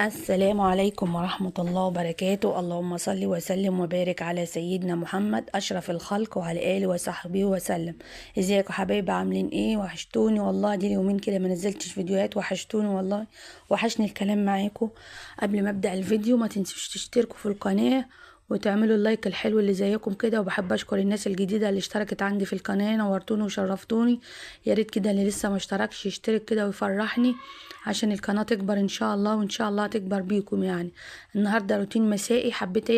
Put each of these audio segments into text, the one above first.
السلام عليكم ورحمة الله وبركاته. اللهم صل وسلم وبارك على سيدنا محمد أشرف الخلق وعلى آله وصحبه وسلم. ازيكم حبايبي؟ عاملين ايه؟ وحشتوني والله، دي اليومين كده ما نزلتش فيديوهات، وحشتوني والله. وحشني الكلام معاكم. قبل ما ابدأ الفيديو ما تنسوش تشتركوا في القناة وتعملوا اللايك الحلو اللي زيكم كده. وبحب اشكر الناس الجديده اللي اشتركت عندي في القناه، نورتوني وشرفتوني. يا ريت كده اللي لسه ما اشتركش يشترك كده ويفرحني عشان القناه تكبر ان شاء الله، وان شاء الله تكبر بيكم يعني. النهارده روتين مسائي، حبيت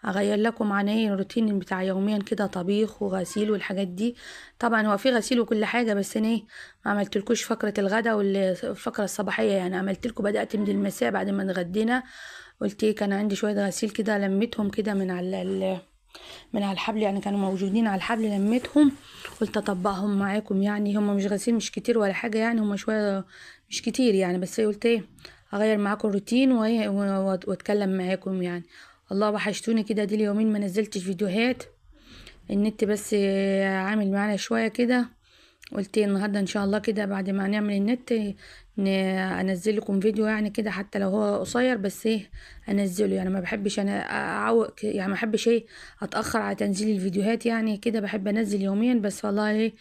اغير لكم عن الروتين بتاع يوميا كده، طبيخ وغسيل والحاجات دي. طبعا هو في غسيل وكل حاجه، بس انا ما عملتلكوش فقره الغداء والفقره الصباحيه يعني. عملت لكم، بدات من المساء بعد ما اتغدينا. قلت ايه، كان عندي شويه غسيل كده لميتهم كده من على الحبل يعني، كانوا موجودين على الحبل لميتهم. قلت اطبقهم معاكم يعني. هم مش غسيل مش كتير ولا حاجه يعني، هم شويه مش كتير يعني، بس قلت ايه اغير معاكم الروتين واتكلم معاكم يعني. الله وحشتوني كده، دي اليومين ما نزلتش فيديوهات. النت بس عامل معانا شويه كده. قلت النهارده ان شاء الله كده بعد ما نعمل النت انزل لكم فيديو يعني كده، حتى لو هو قصير، بس ايه انزله يعني. ما بحبش انا اعوق يعني، ما بحبش ايه اتاخر على تنزيل الفيديوهات يعني كده. بحب انزل يوميا بس والله ايه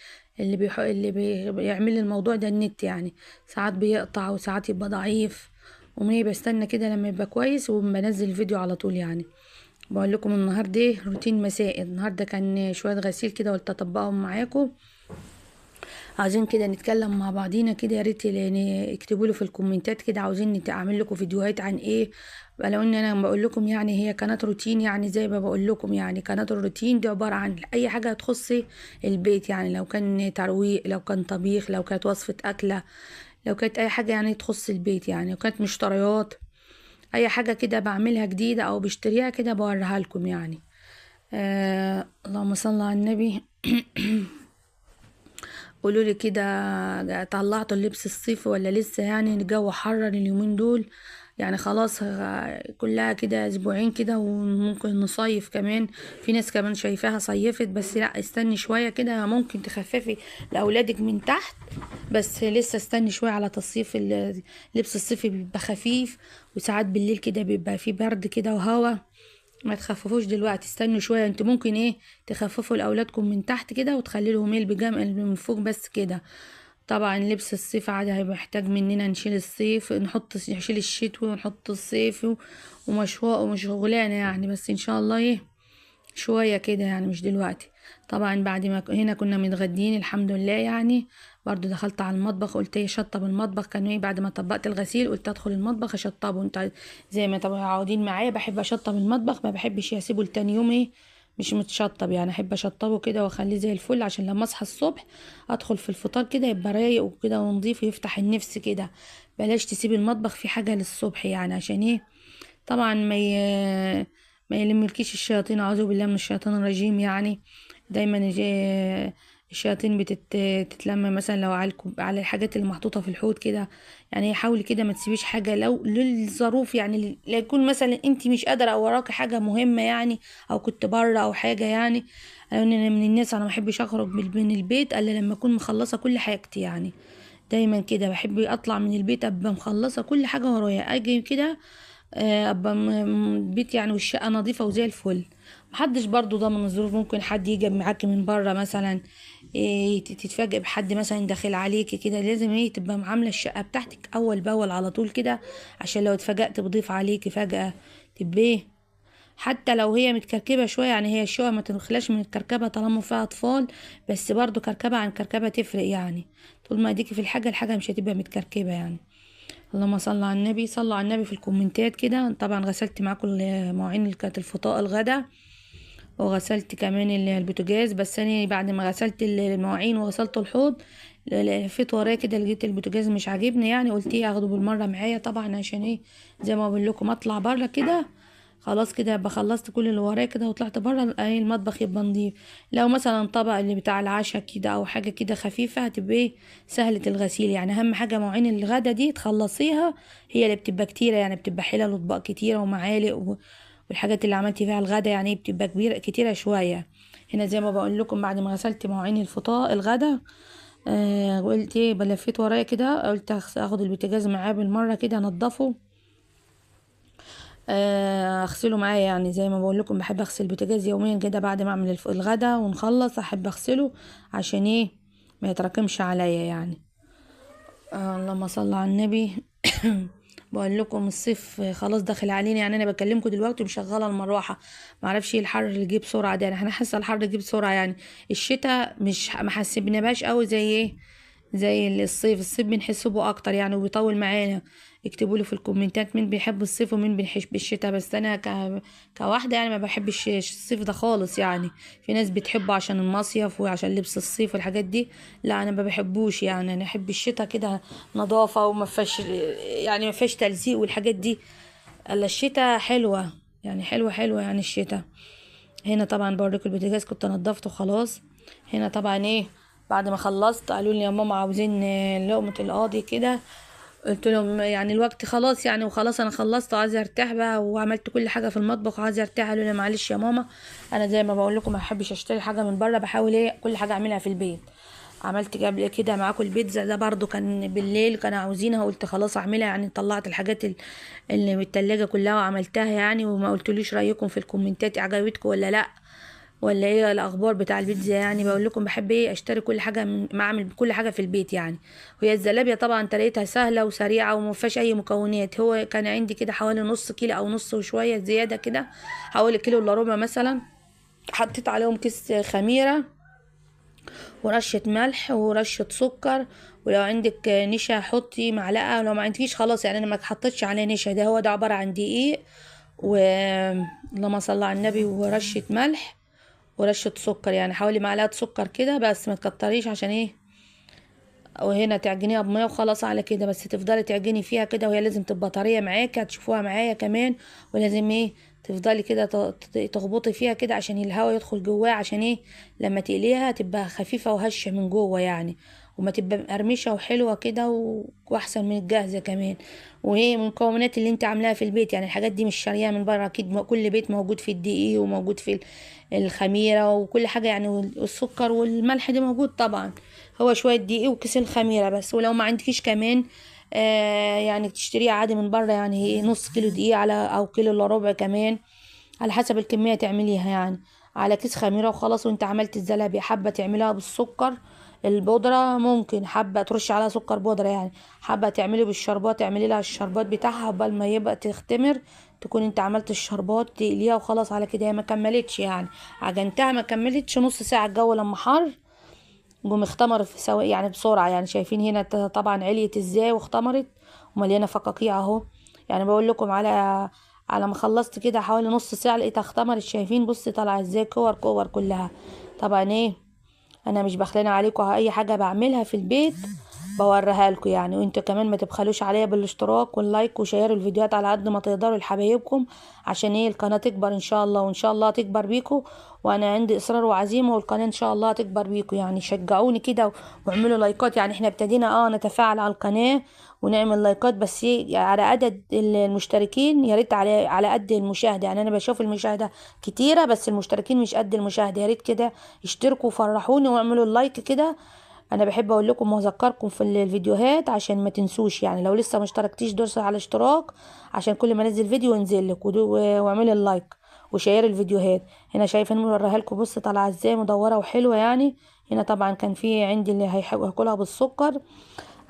بيعمل لي الموضوع ده النت يعني. ساعات بيقطع وساعات يبقى ضعيف، ومني بستنى كده لما يبقى كويس وبنزل الفيديو على طول يعني. بقول لكم النهارده ايه روتين مسائي. النهارده كان شويه غسيل كده، قلت اطبقهم معاكم. عايزين كده نتكلم مع بعضينا كده، يا ريت يعني اكتبوا لي في الكومنتات كده عاوزين اعمل لكم فيديوهات عن ايه. لو ان انا بقول لكم يعني هي قناه روتين يعني، زي ما بقول لكم يعني قناه الروتين دي عباره عن اي حاجه تخص البيت يعني. لو كان ترويق، لو كان طبيخ، لو كانت وصفه اكله، لو كانت اي حاجه يعني تخص البيت يعني، لو كانت مشتريات، اي حاجه كده بعملها جديده او بشتريها كده بوريها لكم يعني. اللهم صل على النبي. قولوا لي كده، طلعتوا اللبس الصيفي ولا لسه؟ يعني الجو حرر اليومين دول يعني، خلاص كلها كده اسبوعين كده وممكن نصيف كمان. في ناس كمان شايفاها صيفت، بس لا استني شوية كده، ممكن تخففي لأولادك من تحت. بس لسه استني شوية على تصيف اللبس الصيفي، بيبقى خفيف، وساعات بالليل كده بيبقى فيه برد كده وهوا. ما تخففوش دلوقتي، استنوا شويه. انتوا ممكن ايه تخففوا لاولادكم من تحت كده وتخلي لهم ايه البيجامه اللي من فوق بس كده. طبعا لبس الصيف عادي هيبقى محتاج مننا نشيل الصيف، نشيل الشتوي ونحط الصيف ومش شغلانه يعني، بس ان شاء الله ايه شوية كده يعني، مش دلوقتي. طبعا بعد ما هنا كنا متغدين الحمد لله يعني. برضو دخلت على المطبخ، قلت ايه شطب المطبخ. كانوا ايه بعد ما طبقت الغسيل قلت ادخل المطبخ اشطبه. انت زي ما طبعا عاودين معايا، بحب اشطب المطبخ، ما بحبش اسيبه لتاني يوم ايه مش متشطب يعني. احب اشطبه كده واخليه زي الفل، عشان لما اصحى الصبح ادخل في الفطار كده يبقى رايق وكده ونضيف ويفتح النفس كده. بلاش تسيب المطبخ في حاجة للصبح يعني، عشان ايه طبعا ما يلملكيش الشياطين، اعوذ بالله من الشيطان الرجيم يعني. دايما الشياطين تتلم مثلا لو على الحاجات اللي محطوطه في الحوض كده يعني. حاولي كده ما تسيبيش حاجه لو للظروف يعني، لا يكون مثلا انت مش قادره او وراكي حاجه مهمه يعني، او كنت بره او حاجه يعني. انا من الناس، انا ما بحبش اخرج من البيت الا لما اكون مخلصه كل حاجتي يعني. دايما كده بحب اطلع من البيت ابقى مخلصه كل حاجه ورايا، اجي كده ابقى البيت يعني والشقه نظيفه وزي الفل. محدش برضو ضامن الظروف، ممكن حد يجي معاكي من بره مثلا، إيه تتفاجئ بحد مثلا داخل عليكي كده. لازم ايه تبقى معامله الشقه بتاعتك اول باول على طول كده، عشان لو اتفاجأت بضيف عليكي فجأة تبقى ايه. حتى لو هي متكركبه شويه يعني، هي الشقه ما تخلاش من الكركبه طالما فيها اطفال، بس برضو كركبه عن كركبه تفرق يعني. طول ما اديكي في الحاجه مش هتبقى متكركبه يعني. اللهم صل على النبي. صلوا على النبي في الكومنتات كده. طبعا غسلت معاكم المواعين اللي كانت الفطاء الغدا، وغسلت كمان البوتاجاز. بس انا بعد ما غسلت المواعين وغسلت الحوض لفيت ورايا كده، لقيت البوتاجاز مش عاجبني يعني. قلت ايه اخده بالمره معايا طبعا، عشان ايه زي ما بقول لكم اطلع بره كده خلاص كده يبقى خلصت كل اللي ورايا كده وطلعت بره، ايه المطبخ يبقى نضيف. لو مثلا طبق اللي بتاع العشاء كده او حاجه كده خفيفه هتبقى ايه سهله الغسيل يعني. اهم حاجه مواعين الغدا دي تخلصيها، هي اللي بتبقى كتيره يعني، بتبقى حلل واطباق كتيره ومعالق والحاجات اللي عملتي فيها الغدا يعني بتبقى كبيره كتيره شويه. هنا زي ما بقول لكم بعد ما غسلت مواعين الفطار الغدا، قلت ايه بلفيت ورايا كده، قلت اخد البوتاجاز معاه بالمره كده انضفه اغسله معايا، يعني زي ما بقول لكم بحب اغسل البوتاجاز يوميا كده بعد ما اعمل الغدا ونخلص، احب اغسله عشان ايه ما يتراكمش عليا يعني. اللهم صل على النبي. بقول لكم الصيف خلاص داخل علينا، يعني انا بكلمكم دلوقتي مشغله المروحه. معرفش ايه الحر اللي جه بسرعه ده، يعني احنا حاسه الحر جه بسرعه يعني. الشتاء مش ما حسبناش قوي زي ايه، زي الصيف بنحسه بيه اكتر يعني وبيطول معانا. اكتبوا لي في الكومنتات مين بيحب الصيف ومين بيحب الشتاء، بس انا كواحده يعني ما بحبش الصيف ده خالص يعني. في ناس بتحبه عشان المصيف وعشان لبس الصيف والحاجات دي، لا انا ما بحبوش يعني. انا احب الشتاء كده نظافه وما فيهاش يعني ما فيهاش تلزيق والحاجات دي. الا الشتاء حلوه يعني، حلوه يعني الشتاء. هنا طبعا بوريكم البوتاجاز كنت نضفته خلاص. هنا طبعا ايه، بعد ما خلصت قالوا لي يا ماما عاوزين لقمة القاضي كده. قلت لهم يعني الوقت خلاص يعني، وخلاص انا خلصت وعايزه ارتاح بقى وعملت كل حاجه في المطبخ وعايزه ارتاح. قالوا لي معلش يا ماما، انا زي ما بقول لكم ما بحبش اشتري حاجه من بره، بحاول ايه كل حاجه اعملها في البيت. عملت قبل كده معاكم البيتزا ده برضو كان بالليل كانوا عاوزينها، قلت خلاص اعملها يعني. طلعت الحاجات اللي من التلاجة كلها وعملتها يعني، وما قلتليش رايكم في الكومنتات عجبتكم ولا لا، ولا ايه الاخبار بتاع البيتزا يعني. بقول لكم بحب ايه اشتري كل حاجه ما اعمل كل حاجه في البيت يعني. وهي الزلابيه طبعا طريقتها سهله وسريعه وما فيهاش اي مكونات. هو كان عندي كده حوالي نص كيلو او نص وشويه زياده كده، حوالي كيلو الا ربع مثلا. حطيت عليهم كيس خميره ورشه ملح ورشه سكر، ولو عندك نشا حطي معلقه، ولو ما عندكيش خلاص يعني. انا ما حطيتش عليه نشا، ده هو ده عباره عن دقيق و اللهم صل على النبي ورشه ملح ورشة سكر، يعني حوالي معلقة سكر كده بس، ما تكتريش عشان ايه. وهنا تعجنيها بمية وخلاص على كده، بس تفضلي تعجني فيها كده وهي لازم تبقى طرية معاكي، هتشوفوها معايا كمان. ولازم ايه تفضلي كده تخبطي فيها كده عشان الهواء يدخل جواها، عشان ايه لما تقليها تبقى خفيفة وهشة من جوه يعني، وما تبقى مقرمشة وحلوة كده واحسن من الجاهزة كمان. وهي من المكونات اللي انت عاملاها في البيت يعني، الحاجات دي مش شارياها من بره اكيد. كل بيت موجود في الدقيق وموجود في الخميرة وكل حاجة يعني، والسكر والملح ده موجود طبعا. هو شوية دقيق وكيس الخميرة بس. ولو ما عندكيش كمان يعني تشتريه عادي من بره يعني، نص كيلو دقيق على او كيلو الا ربع كمان، على حسب الكمية تعمليها يعني، على كيس خميرة وخلاص. وانت عملت الزلابية حابة تعملها بالسكر البودرة ممكن، حابة ترشي عليها سكر بودرة يعني، حابة تعملي بالشربات اعملي لها الشربات بتاعها قبل ما يبقى تختمر، تكون انت عملت الشربات تقليها وخلاص على كده. هي ما كملتش يعني، عجنتها ما كملتش نص ساعة، الجو لما حر قوم اختمر في يعني بسرعة يعني. شايفين هنا طبعا عليت ازاي واختمرت ومليانة فقاقيع اهو. يعني بقول لكم على ما خلصت كده حوالي نص ساعة لقيتها اختمرت. شايفين بصي طالعة ازاي كور كلها. طبعا ايه انا مش بخلانة عليكم اي حاجة بعملها في البيت بوريها لكم يعني. وانتوا كمان ما تبخلوش عليا بالاشتراك واللايك وشيروا الفيديوهات على قد ما تقدروا لحبايبكم، عشان ايه القناة تكبر ان شاء الله، وان شاء الله تكبر بيكم. وانا عندي اصرار وعزيمة والقناة ان شاء الله تكبر بيكم يعني. شجعوني كده واعملوا لايكات يعني. احنا ابتدينا نتفاعل على القناة ونعمل لايكات، بس ايه يعني على عدد المشتركين يا ريت على قد المشاهدة يعني. انا بشوف المشاهدة كتيرة بس المشتركين مش قد المشاهدة. يا ريت كده اشتركوا وفرحوني واعملوا اللايك كده. انا بحب اقول لكم واذكركم في الفيديوهات عشان ما تنسوش يعني. لو لسه ما اشتركتيش دوسي على اشتراك عشان كل ما انزل فيديو ينزل لك، واعملي اللايك وشير الفيديوهات. هنا شايفه انا موريها لكم بص طالعه ازاي مدوره وحلوه يعني. هنا طبعا كان في عندي اللي هيحب ياكلها بالسكر،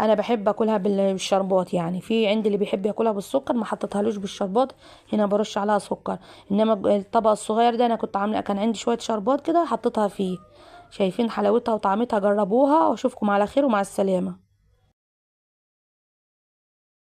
انا بحب اكلها بالشربات يعني. في عندي اللي بيحب ياكلها بالسكر ما حطيتهالوش بالشربات، هنا برش عليها سكر. انما الطبق الصغير ده انا كنت عامله كان عندي شويه شربات كده حطيتها فيه. شايفين حلاوتها وطعمتها، جربوها واشوفكم على خير ومع السلامه.